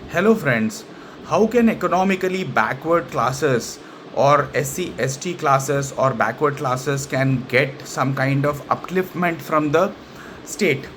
Hello friends, how can economically backward classes or SC ST classes or backward classes can get some kind of upliftment from the state?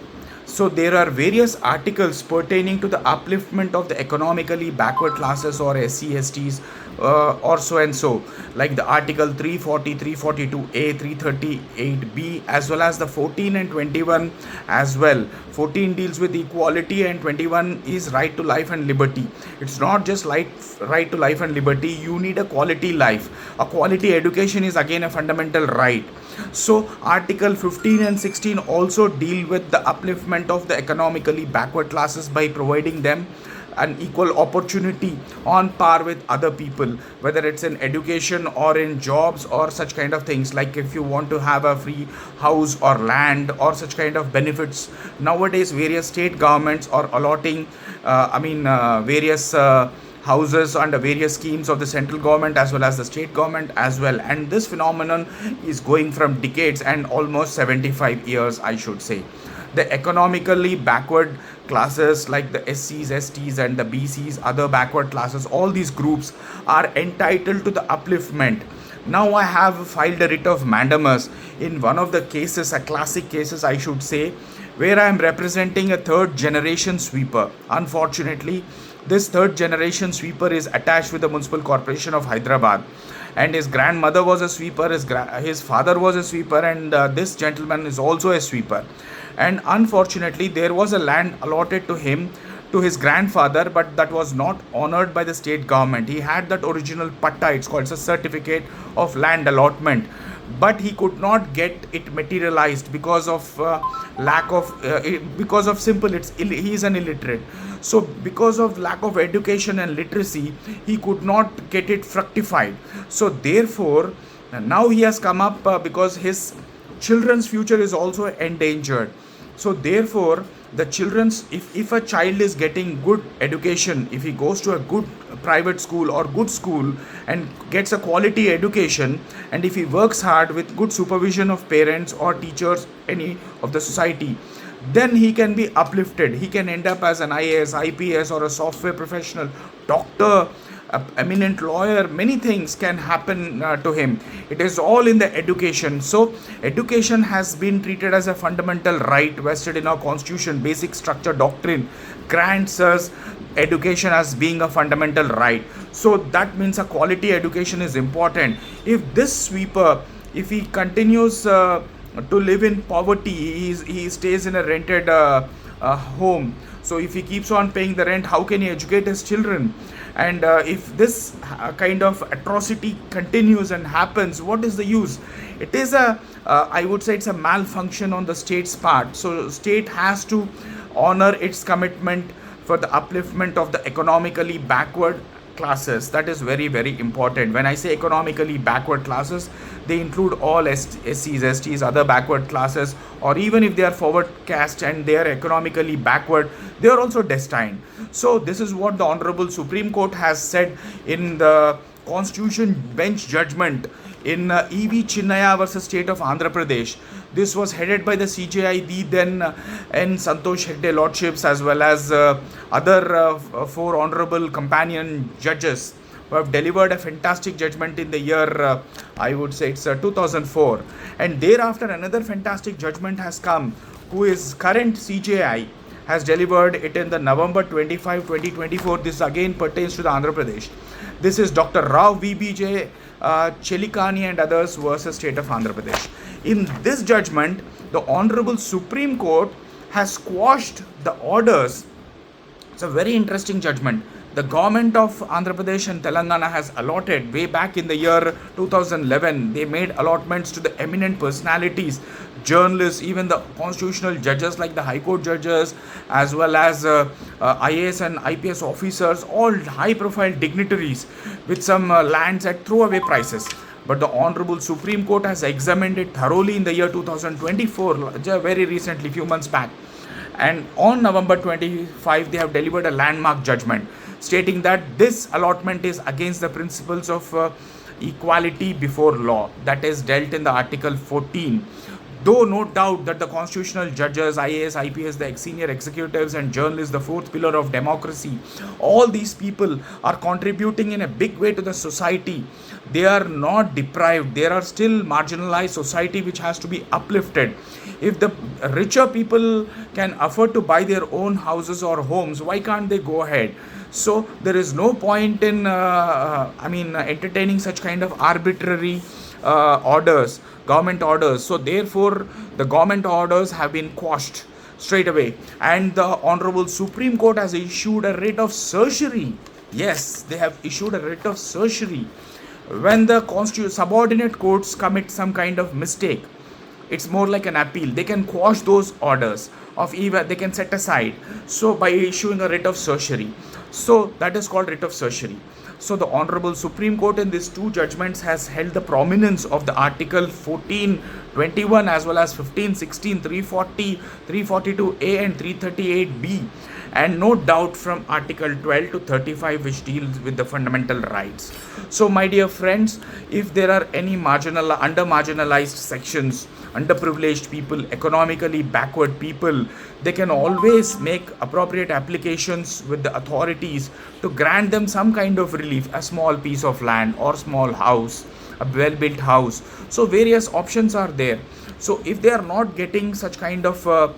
So there are various articles pertaining to the upliftment of the economically backward classes or SCSTs or so and so, like the article 340, 342A, 338B, as well as the 14 and 21 as well. 14 deals with equality and 21 is right to life and liberty. It's not just right to life and liberty, you need a quality life. A quality education is again a fundamental right. So article 15 and 16 also deal with the upliftment of the economically backward classes by providing them an equal opportunity on par with other people, whether it's in education or in jobs or such kind of things. Like if you want to have a free house or land or such kind of benefits, nowadays various state governments are allotting various houses under various schemes of the central government as well as the state government as well. And this phenomenon is going from decades and almost 75 years, I should say. The economically backward classes like the SCs, STs, and the BCs, other backward classes, all these groups are entitled to the upliftment. Now I have filed a writ of mandamus in one of the cases, a classic cases I should say, where I am representing a third generation sweeper. Unfortunately, this third generation sweeper is attached with the Municipal Corporation of Hyderabad, and his grandmother was a sweeper, his father was a sweeper, and this gentleman is also a sweeper. And unfortunately, there was a land allotted to him, to his grandfather, but that was not honored by the state government. He had that original patta, it's called a certificate of land allotment, but he could not get it materialized because of because of simple, he is an illiterate. So because of lack of education and literacy, he could not get it fructified. So therefore now he has come up because his children's future is also endangered. So therefore the children's, if a child is getting good education, if he goes to a good private school or good school and gets a quality education, and if he works hard with good supervision of parents or teachers, any of the society, then he can be uplifted. He can end up as an IAS, IPS, or a software professional, doctor, eminent lawyer. Many things can happen to him. It is all in the education. So education has been treated as a fundamental right vested in our constitution. Basic structure doctrine grants us education as being a fundamental right. So that means a quality education is important. If this sweeper, if he continues to live in poverty, he stays in a rented home. So if he keeps on paying the rent, how can he educate his children? And if this kind of atrocity continues and happens, what is the use? It is I would say it's a malfunction on the state's part. So state has to honor its commitment for the upliftment of the economically backward classes. That is very, very important. When I say economically backward classes, they include all SCs, STs, other backward classes, or even if they are forward caste and they are economically backward, they are also destined. So this is what the Honorable Supreme Court has said in the Constitution Bench judgment in E.V. Chinnaya versus State of Andhra Pradesh. This was headed by the CJID, then N. Santosh Hegde Lordships, as well as other four honorable companion judges who have delivered a fantastic judgment in the year, I would say it's 2004. And thereafter another fantastic judgment has come, who is current CJI, has delivered it in the November 25, 2024. This again pertains to the Andhra Pradesh. This is Dr. Rao VBJ Chelikani and others versus State of Andhra Pradesh. In this judgment, the Honorable Supreme Court has quashed the orders. It's a very interesting judgment. The government of Andhra Pradesh and Telangana has allotted way back in the year 2011. They made allotments to the eminent personalities, journalists, even the constitutional judges like the High Court judges, as well as IAS and IPS officers, all high profile dignitaries with some lands at throwaway prices. But the Honorable Supreme Court has examined it thoroughly in the year 2024, very recently, few months back. And on November 25, they have delivered a landmark judgment stating that this allotment is against the principles of equality before law, that is dealt in the Article 14. Though no doubt that the constitutional judges, IAS, IPS, the senior executives and journalists, the fourth pillar of democracy, all these people are contributing in a big way to the society. They are not deprived. They are still marginalized society which has to be uplifted. If the richer people can afford to buy their own houses or homes, why can't they go ahead? So there is no point in entertaining such kind of arbitrary orders, government orders. So therefore the government orders have been quashed straight away, and the honorable Supreme Court has issued a writ of certiorari. Yes, they have issued a writ of certiorari. When the subordinate courts commit some kind of mistake, it's more like an appeal. They can quash those orders of even, they can set aside, so by issuing a writ of certiorari. So that is called writ of certiorari. So the honorable Supreme Court in these two judgments has held the prominence of the article 1421 as well as 15, 16, 340, 342A and 338B, and no doubt from article 12 to 35 which deals with the fundamental rights. So my dear friends, if there are any under marginalized sections, underprivileged people, economically backward people, they can always make appropriate applications with the authorities to grant them some kind of relief, a small piece of land or small house, a well built house. So various options are there. So if they are not getting such kind of the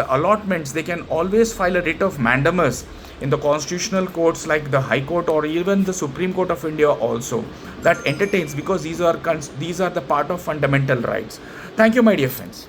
allotments, they can always file a writ of mandamus in the constitutional courts like the High Court or even the Supreme Court of India also, that entertains, because these are the part of fundamental rights. Thank you, my dear friends.